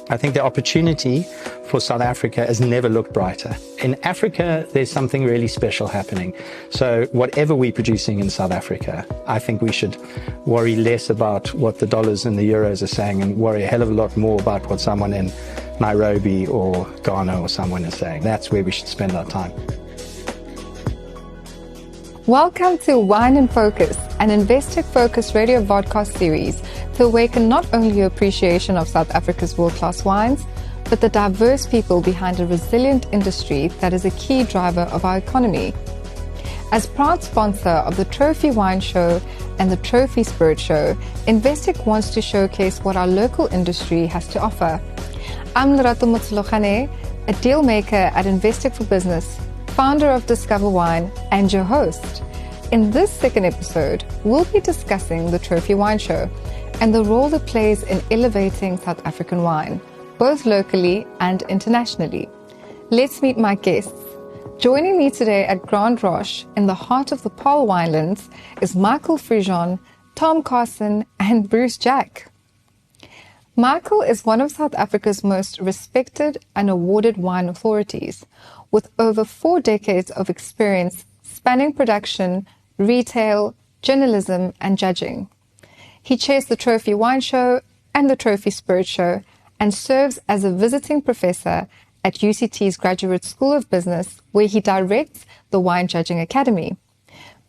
I think the opportunity for South Africa has never looked brighter. In Africa, there's something really special happening. So whatever we're producing in South Africa, I think we should worry less about what the dollars and the euros are saying and worry a hell of a lot more about what someone in Nairobi or Ghana or someone is saying. That's where we should spend our time. Welcome to Wine in Focus, an Investec Focus radio vodcast series to awaken not only your appreciation of South Africa's world-class wines, but the diverse people behind a resilient industry that is a key driver of our economy. As proud sponsor of the Trophy Wine Show and the Trophy Spirit Show, Investec wants to showcase what our local industry has to offer. I'm Lerato Motsologane, a deal maker at Investec for Business, founder of Discover Wine, and your host. In this second episode, we'll be discussing the Trophy Wine Show and the role it plays in elevating South African wine, both locally and internationally. Let's meet my guests. Joining me today at Grand Roche, in the heart of the Paarl Winelands, is Michael Fridjhon, Tom Carson, and Bruce Jack. Michael is one of South Africa's most respected and awarded wine authorities, with over 4 decades of experience spanning production, retail, journalism, and judging. He chairs the Trophy Wine Show and the Trophy Spirit Show and serves as a visiting professor at UCT's Graduate School of Business, where he directs the Wine Judging Academy.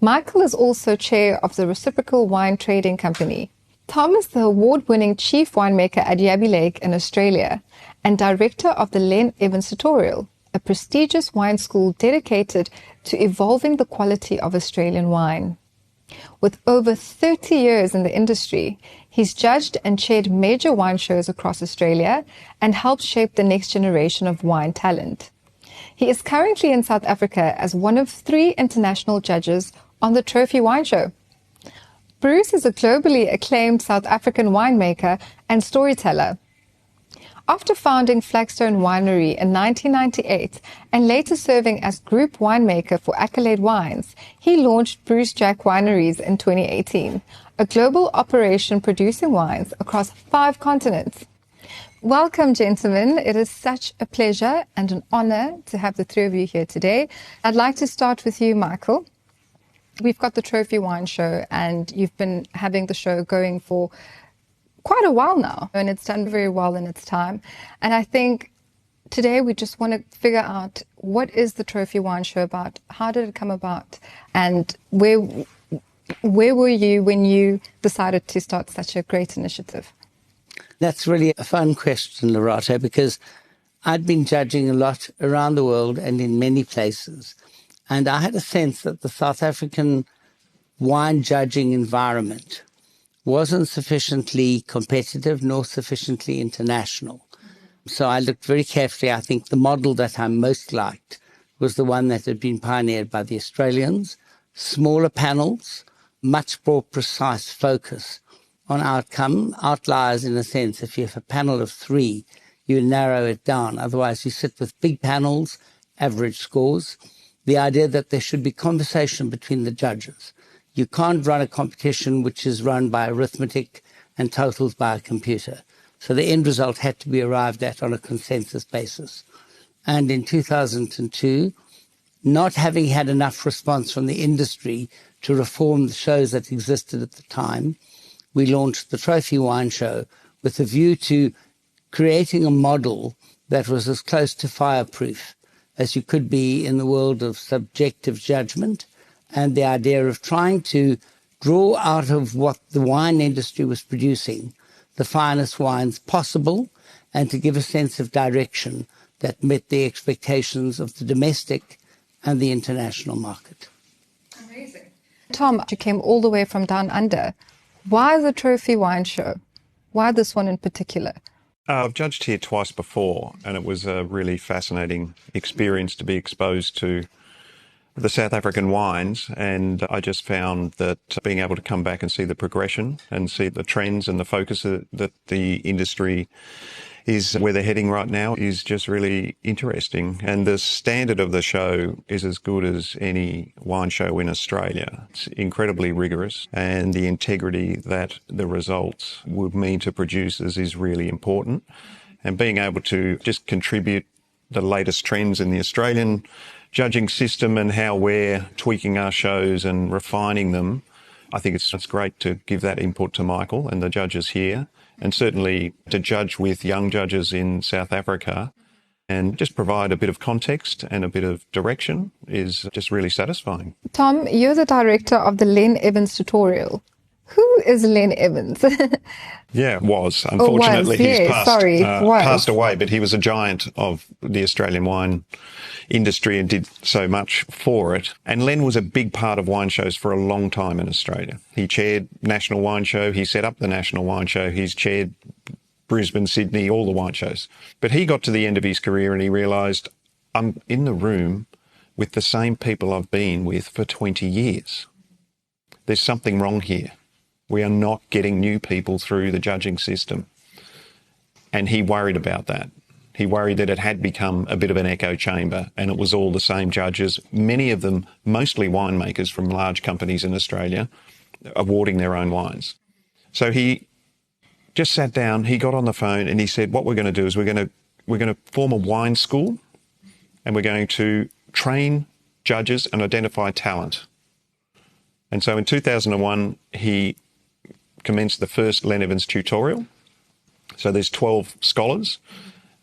Michael is also chair of the Reciprocal Wine Trading Company. Tom is the award-winning chief winemaker at Yabby Lake in Australia and director of the Len Evans Tutorial, a prestigious wine school dedicated to evolving the quality of Australian wine. With over 30 years in the industry, he's judged and chaired major wine shows across Australia and helped shape the next generation of wine talent. He is currently in South Africa as one of 3 international judges on the Trophy Wine Show. Bruce is a globally acclaimed South African winemaker and storyteller. After founding Flagstone Winery in 1998 and later serving as group winemaker for Accolade Wines, he launched Bruce Jack Wineries in 2018, a global operation producing wines across 5 continents. Welcome, gentlemen. It is such a pleasure and an honor to have the 3 of you here today. I'd like to start with you, Michael. We've got the Trophy Wine Show, and you've been having the show going for quite a while now, and it's done very well in its time. And I think today we just want to figure out, what is the Trophy Wine Show about? How did it come about? And where were you when you decided to start such a great initiative? That's really a fun question, Lerato, because I'd been judging a lot around the world and in many places. And I had a sense that the South African wine judging environment wasn't sufficiently competitive nor sufficiently international. So I looked very carefully. I think the model that I most liked was the one that had been pioneered by the Australians: smaller panels, much more precise focus on outcome, outliers in a sense. If you have a panel of 3, you narrow it down. Otherwise, you sit with big panels, average scores. The idea that there should be conversation between the judges. You can't run a competition which is run by arithmetic and totals by a computer. So the end result had to be arrived at on a consensus basis. And in 2002, not having had enough response from the industry to reform the shows that existed at the time, we launched the Trophy Wine Show with a view to creating a model that was as close to fireproof as you could be in the world of subjective judgment, and the idea of trying to draw out of what the wine industry was producing the finest wines possible, and to give a sense of direction that met the expectations of the domestic and the international market. Amazing. Tom, you came all the way from down under. Why the Trophy Wine Show? Why this one in particular? I've judged here twice before, and it was a really fascinating experience to be exposed to the South African wines, and I just found that being able to come back and see the progression and see the trends and the focus that the industry is where they're heading right now is just really interesting. And the standard of the show is as good as any wine show in Australia. It's incredibly rigorous, and the integrity that the results would mean to producers is really important. and being able to just contribute the latest trends in the Australian judging system and how we're tweaking our shows and refining them. I think it's great to give that input to Michael and the judges here, and certainly to judge with young judges in South Africa and just provide a bit of context and a bit of direction is just really satisfying. Tom, you're the director of the Len Evans tutorial. Who is Len Evans? Yeah, was. Unfortunately, he's passed away, but he was a giant of the Australian wine industry and did so much for it. And Len was a big part of wine shows for a long time in Australia. He chaired National Wine Show. He set up the National Wine Show. He's chaired Brisbane, Sydney, all the wine shows. But he got to the end of his career and he realised, I'm in the room with the same people I've been with for 20 years. There's something wrong here. We are not getting new people through the judging system. And he worried about that. He worried that it had become a bit of an echo chamber and it was all the same judges, many of them mostly winemakers from large companies in Australia, awarding their own wines. So he just sat down, he got on the phone and he said, what we're going to do is we're going to form a wine school and we're going to train judges and identify talent. And so in 2001, he commenced the first Len Evans tutorial. So there's 12 scholars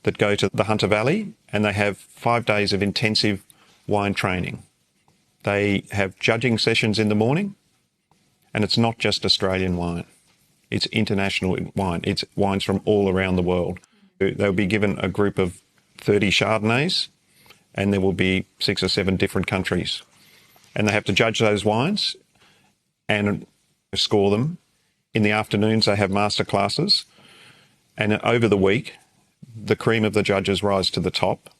that go to the Hunter Valley and they have 5 days of intensive wine training. They have judging sessions in the morning, and it's not just Australian wine. It's international wine. It's wines from all around the world. They'll be given a group of 30 Chardonnays, and there will be 6 or 7 different countries. And they have to judge those wines and score them. In the afternoons, they have master classes. And over the week, the cream of the judges rise to the top.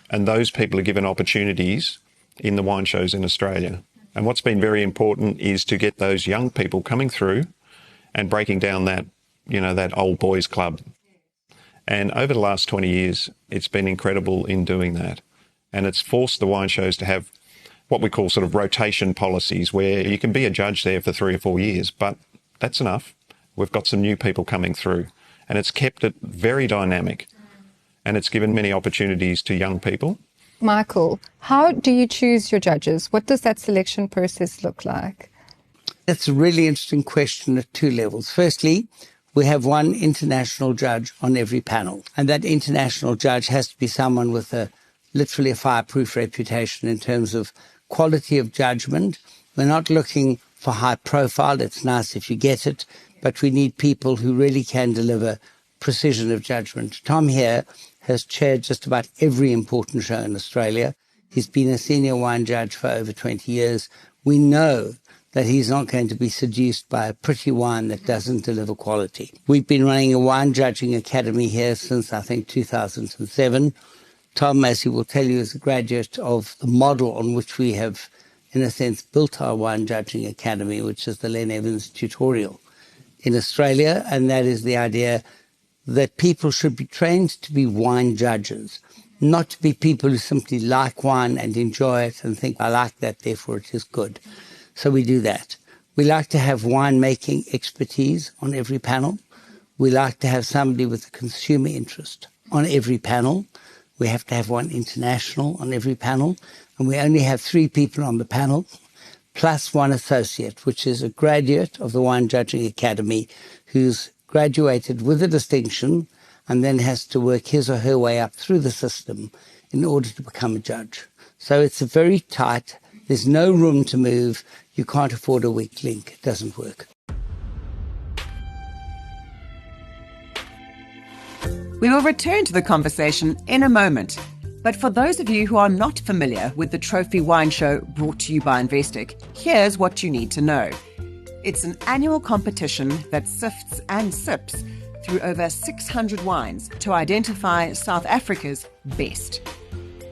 And those people are given opportunities in the wine shows in Australia. And what's been very important is to get those young people coming through and breaking down that, that old boys club. And over the last 20 years, it's been incredible in doing that. And it's forced the wine shows to have what we call sort of rotation policies, where you can be a judge there for 3 or 4 years, but that's enough. We've got some new people coming through, and it's kept it very dynamic, and it's given many opportunities to young people. Michael, how do you choose your judges? What does that selection process look like? That's a really interesting question at 2 levels. Firstly, we have one international judge on every panel, and that international judge has to be someone with literally a fireproof reputation in terms of quality of judgment. We're not looking for high profile. It's nice if you get it, but we need people who really can deliver precision of judgment. Tom here has chaired just about every important show in Australia. He's been a senior wine judge for over 20 years. We know that he's not going to be seduced by a pretty wine that doesn't deliver quality. We've been running a wine judging academy here since, I think, 2007. Tom, as he will tell you, is a graduate of the model on which we have, in a sense, built our wine judging academy, which is the Len Evans tutorial in Australia. And that is the idea that people should be trained to be wine judges, not to be people who simply like wine and enjoy it and think, I like that, therefore it is good. So we do that. We like to have winemaking expertise on every panel. We like to have somebody with a consumer interest on every panel. We have to have one international on every panel. And we only have 3 people on the panel, plus one associate, which is a graduate of the Wine Judging Academy who's graduated with a distinction and then has to work his or her way up through the system in order to become a judge. So it's a very tight, there's no room to move. You can't afford a weak link. It doesn't work. We will return to the conversation in a moment. But for those of you who are not familiar with the Trophy Wine Show brought to you by Investec, here's what you need to know. It's an annual competition that sifts and sips through over 600 wines to identify South Africa's best.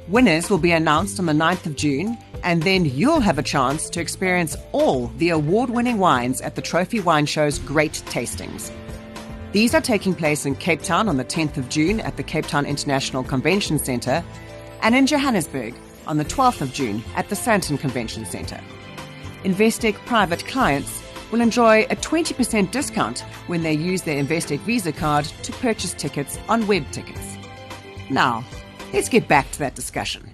Winners will be announced on the 9th of June, and then you'll have a chance to experience all the award-winning wines at the Trophy Wine Show's great tastings. These are taking place in Cape Town on the 10th of June at the Cape Town International Convention Centre and in Johannesburg on the 12th of June at the Sandton Convention Centre. Investec private clients will enjoy a 20% discount when they use their Investec Visa card to purchase tickets on web tickets. Now, let's get back to that discussion.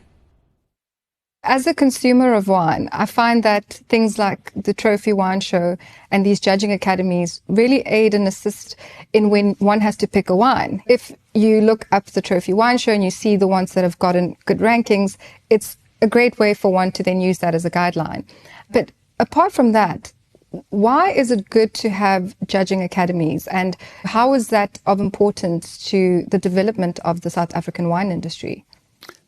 As a consumer of wine, I find that things like the Trophy Wine Show and these judging academies really aid and assist in when one has to pick a wine. If you look up the Trophy Wine Show and you see the ones that have gotten good rankings, it's a great way for one to then use that as a guideline. But apart from that, why is it good to have judging academies, and how is that of importance to the development of the South African wine industry?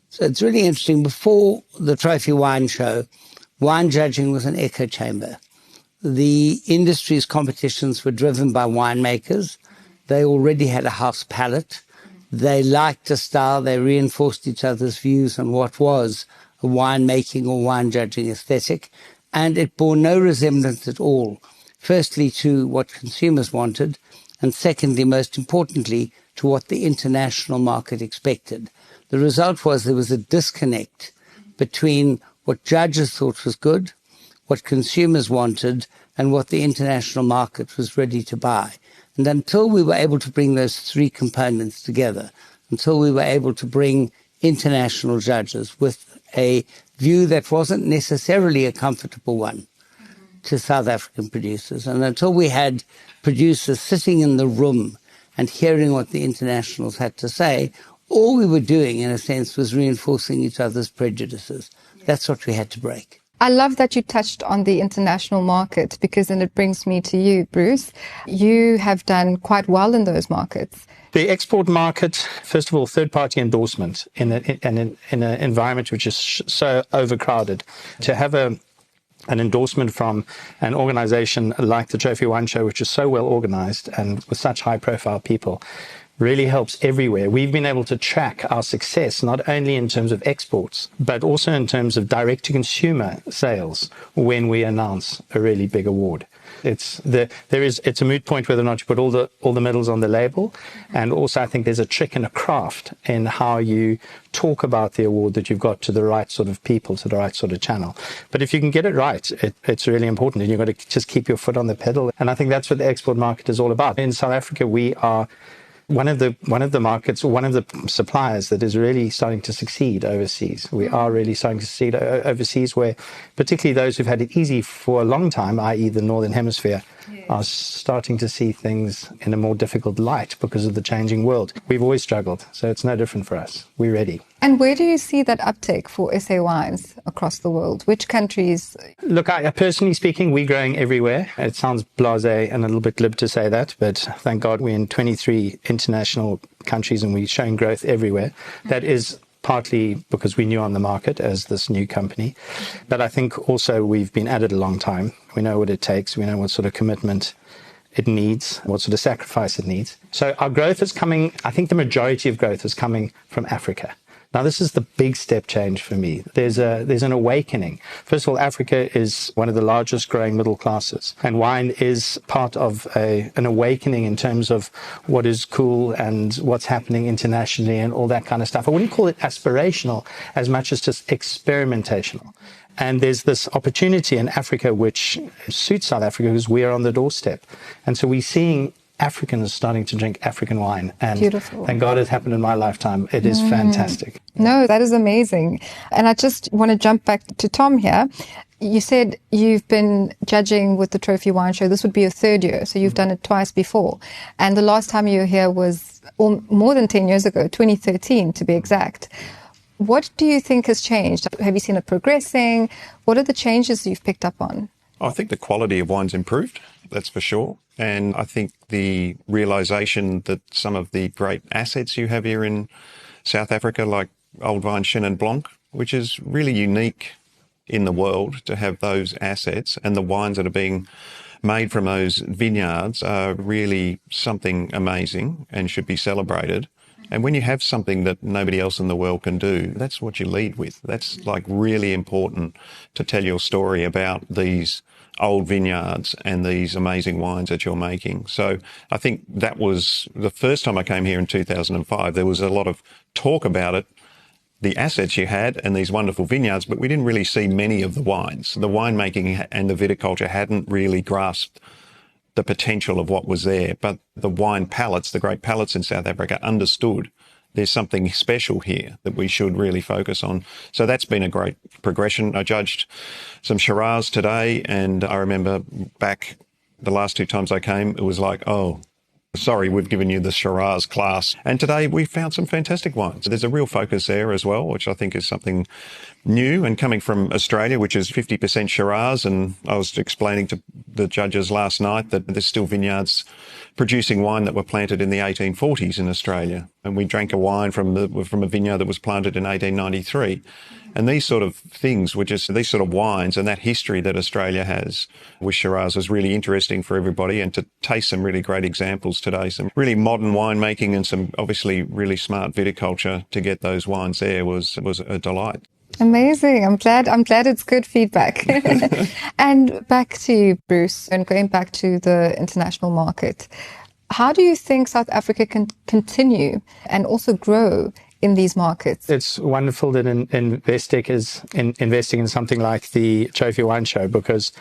So it's really interesting. Before the Trophy Wine Show, wine judging was an echo chamber. The industry's competitions were driven by winemakers. They already had a house palate. They liked a style. They reinforced each other's views on what was a winemaking or wine judging aesthetic. And it bore no resemblance at all, firstly, to what consumers wanted, and secondly, most importantly, to what the international market expected. The result was there was a disconnect between what judges thought was good, what consumers wanted, and what the international market was ready to buy. And until we were able to bring those three components together, until we were able to bring international judges with a view that wasn't necessarily a comfortable one to South African producers, and until we had producers sitting in the room and hearing what the internationals had to say, all we were doing, in a sense, was reinforcing each other's prejudices. That's what we had to break. I love that you touched on the international market, because then it brings me to you, Bruce. You have done quite well in those markets. The export market, first of all, third-party endorsement in an environment which is so overcrowded. To have an endorsement from an organization like the Trophy Wine Show, which is so well organized and with such high-profile people, really helps everywhere. We've been able to track our success, not only in terms of exports, but also in terms of direct-to-consumer sales when we announce a really big award. It's a moot point whether or not you put all the medals on the label, and also I think there's a trick and a craft in how you talk about the award that you've got to the right sort of people, to the right sort of channel. But if you can get it right, it's really important, and you've got to just keep your foot on the pedal. And I think that's what the export market is all about. In South Africa, we are one of the markets, or one of the suppliers that is really starting to succeed overseas. We are really starting to succeed overseas, where particularly those who've had it easy for a long time, i.e. the Northern Hemisphere, are starting to see things in a more difficult light because of the changing world. We've always struggled, so it's no different for us. We're ready. And where do you see that uptake for SA wines across the world? Which countries? Look, personally speaking, we're growing everywhere. It sounds blasé and a little bit glib to say that, but thank God we're in 23 international countries and we're showing growth everywhere. That is partly because we're new on the market as this new company. But I think also we've been at it a long time. We know what it takes. We know what sort of commitment it needs, what sort of sacrifice it needs. So our growth is coming, I think the majority of growth is coming from Africa. Now, this is the big step change for me. There's an awakening. First of all, Africa is one of the largest growing middle classes, and wine is part of an awakening in terms of what is cool and what's happening internationally and all that kind of stuff. I wouldn't call it aspirational as much as just experimentational. And there's this opportunity in Africa which suits South Africa because we are on the doorstep. And so we're seeing Africans starting to drink African wine. And beautiful. Thank God it happened in my lifetime. It is fantastic. No, that is amazing. And I just want to jump back to Tom here. You said you've been judging with the Trophy Wine Show. This would be your third year, so you've done it twice before. And the last time you were here was more than 10 years ago, 2013 to be exact. What do you think has changed? Have you seen it progressing? What are the changes you've picked up on? I think the quality of wine's improved, that's for sure. And I think the realisation that some of the great assets you have here in South Africa, like Old Vine Chenin Blanc, which is really unique in the world to have those assets, and the wines that are being made from those vineyards are really something amazing and should be celebrated. And when you have something that nobody else in the world can do, that's what you lead with. That's like really important to tell your story about these old vineyards and these amazing wines that you're making. So I think that was the first time I came here in 2005. There was a lot of talk about it, the assets you had and these wonderful vineyards, but we didn't really see many of the wines. The winemaking and the viticulture hadn't really grasped the potential of what was there. But the wine palates, the great palates in South Africa, understood there's something special here that we should really focus on. So that's been a great progression. I judged some Shiraz today, and I remember back the last 2 times I came, it was like, oh, sorry, we've given you the Shiraz class. And today we found some fantastic wines. There's a real focus there as well, which I think is something new. And coming from Australia, which is 50% Shiraz, and I was explaining to the judges last night that there's still vineyards producing wine that were planted in the 1840s in Australia. And we drank a wine from a vineyard that was planted in 1893. And these sort of things were just, these sort of wines and that history that Australia has with Shiraz was really interesting for everybody, and to taste some really great examples today, some really modern winemaking and some obviously really smart viticulture to get those wines there was a delight. Amazing. I'm glad it's good feedback. And back to you, Bruce, and going back to the international market. How do you think South Africa can continue and also grow in these markets? It's wonderful that Investec is investing in something like the Trophy Wine Show, because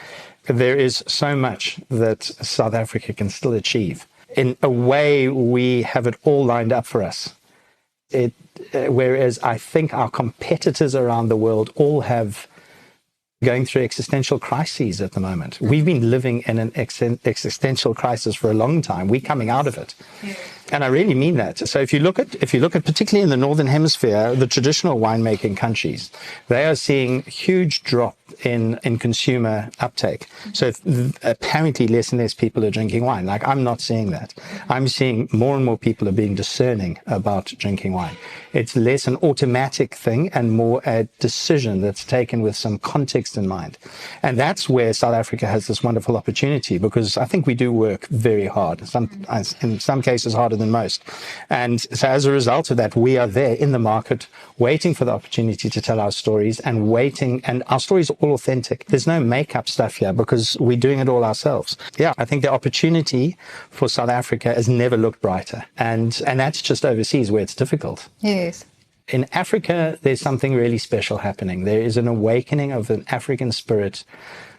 there is so much that South Africa can still achieve. In a way, we have it all lined up for us. Whereas I think our competitors around the world all have going through existential crises at the moment. We've been living in an existential crisis for a long time. We're coming out of it. Yeah. And I really mean that. So if you look at particularly in the Northern Hemisphere, the traditional winemaking countries, they are seeing huge drop in consumer uptake. So apparently less and less people are drinking wine. Like, I'm not seeing that. I'm seeing more and more people are being discerning about drinking wine. It's less an automatic thing and more a decision that's taken with some context in mind. And that's where South Africa has this wonderful opportunity, because I think we do work very hard, in some cases harder than most. And so as a result of that, we are there in the market waiting for the opportunity to tell our stories, and our stories are all authentic. There's no makeup stuff here because we're doing it all ourselves. Yeah, I think the opportunity for South Africa has never looked brighter. And that's just overseas where it's difficult. Yes. In Africa, there's something really special happening. There is an awakening of an African spirit,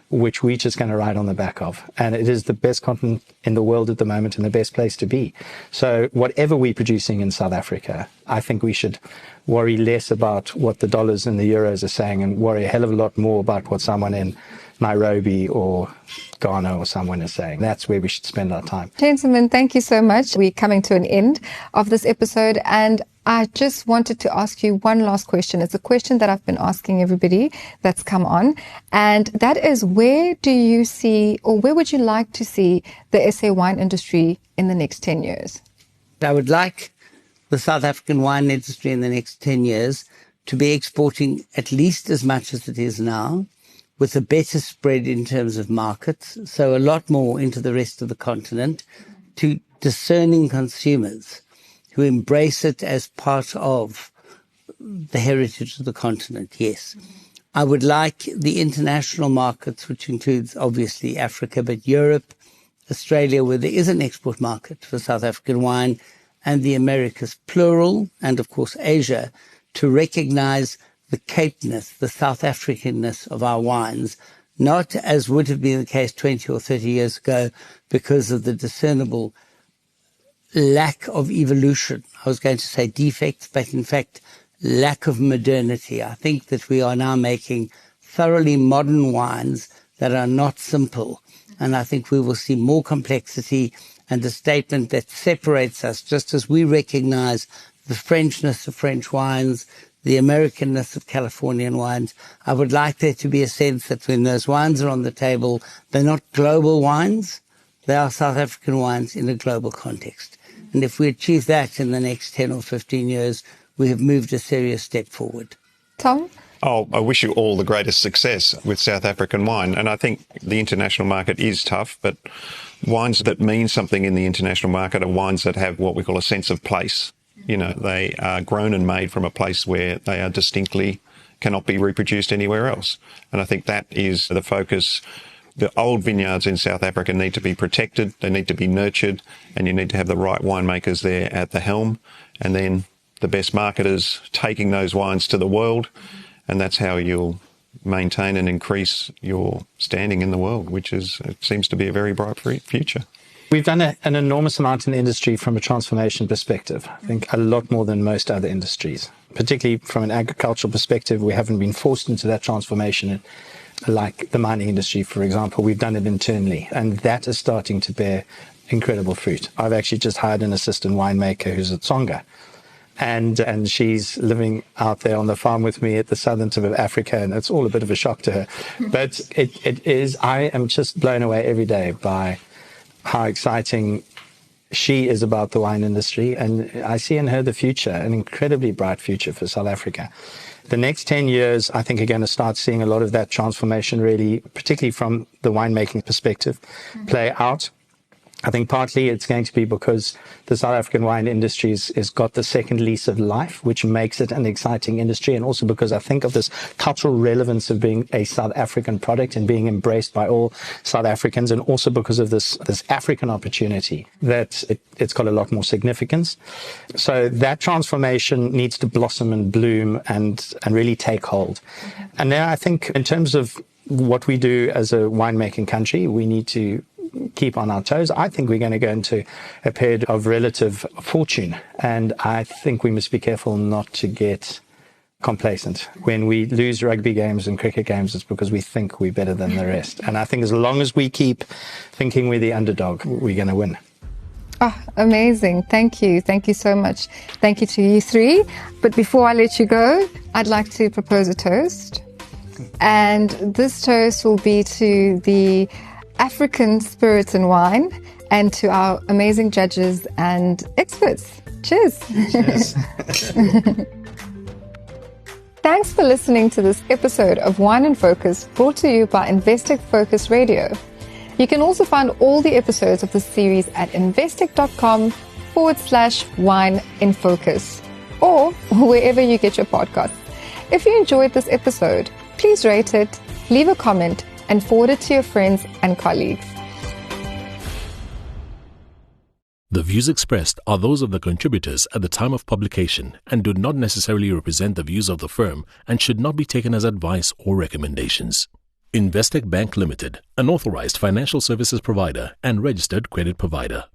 which we're just going to ride on the back of. And it is the best continent in the world at the moment and the best place to be. So whatever we're producing in South Africa, I think we should worry less about what the dollars and the euros are saying, and worry a hell of a lot more about what someone in Nairobi or Ghana or someone is saying. That's where we should spend our time. Gentlemen, thank you so much. We're coming to an end of this episode, and I just wanted to ask you one last question. It's a question that I've been asking everybody that's come on, and that is, where do you see, or where would you like to see the SA wine industry in the next 10 years? I would like the South African wine industry in the next 10 years to be exporting at least as much as it is now, with a better spread in terms of markets, so a lot more into the rest of the continent, to discerning consumers who embrace it as part of the heritage of the continent, yes. I would like the international markets, which includes obviously Africa, but Europe, Australia, where there is an export market for South African wine, and the Americas, plural, and of course Asia, to recognize the Capeness, the South Africanness of our wines, not as would have been the case 20 or 30 years ago because of the discernible lack of evolution. I was going to say defects, but in fact, lack of modernity. I think that we are now making thoroughly modern wines that are not simple. And I think we will see more complexity and a statement that separates us, just as we recognize the Frenchness of French wines, the Americanness of Californian wines. I would like there to be a sense that when those wines are on the table, they're not global wines. They are South African wines in a global context. And if we achieve that in the next 10 or 15 years, we have moved a serious step forward. Tom? Oh, I wish you all the greatest success with South African wine. And I think the international market is tough, but wines that mean something in the international market are wines that have what we call a sense of place. You know, they are grown and made from a place where they are distinctly cannot be reproduced anywhere else. And I think that is the focus. The old vineyards in South Africa need to be protected, they need to be nurtured, and you need to have the right winemakers there at the helm. And then the best marketers taking those wines to the world, and that's how you'll maintain and increase your standing in the world, it seems to be a very bright future. We've done an enormous amount in the industry from a transformation perspective. I think a lot more than most other industries. Particularly from an agricultural perspective, we haven't been forced into that transformation like the mining industry, for example. We've done it internally, and that is starting to bear incredible fruit. I've actually just hired an assistant winemaker who's a Tsonga, and she's living out there on the farm with me at the southern tip of Africa, and it's all a bit of a shock to her. But it is, I am just blown away every day by how exciting she is about the wine industry, and I see in her the future, an incredibly bright future for South Africa. The next 10 years, I think, are going to start seeing a lot of that transformation really, particularly from the winemaking perspective, play out. I think partly it's going to be because the South African wine industry has got the second lease of life, which makes it an exciting industry, and also because I think of this cultural relevance of being a South African product and being embraced by all South Africans, and also because of this African opportunity that it's got a lot more significance. So that transformation needs to blossom and bloom and really take hold. And now I think in terms of what we do as a winemaking country, we need to keep on our toes. I think we're going to go into a period of relative fortune, and I think we must be careful not to get complacent. When we lose rugby games and cricket games, it's because we think we're better than the rest. And I think as long as we keep thinking we're the underdog, we're going to win. Oh, amazing. Thank you. Thank you so much. Thank you to you three. But before I let you go, I'd like to propose a toast. And this toast will be to the African spirits and wine, and to our amazing judges and experts. Cheers. Cheers. Thanks for listening to this episode of Wine in Focus, brought to you by Investec Focus Radio. You can also find all the episodes of the series at investec.com/wine in focus, or wherever you get your podcasts. If you enjoyed this episode, please rate it, leave a comment, and forward it to your friends and colleagues. The views expressed are those of the contributors at the time of publication and do not necessarily represent the views of the firm and should not be taken as advice or recommendations. Investec Bank Limited, an authorized financial services provider and registered credit provider.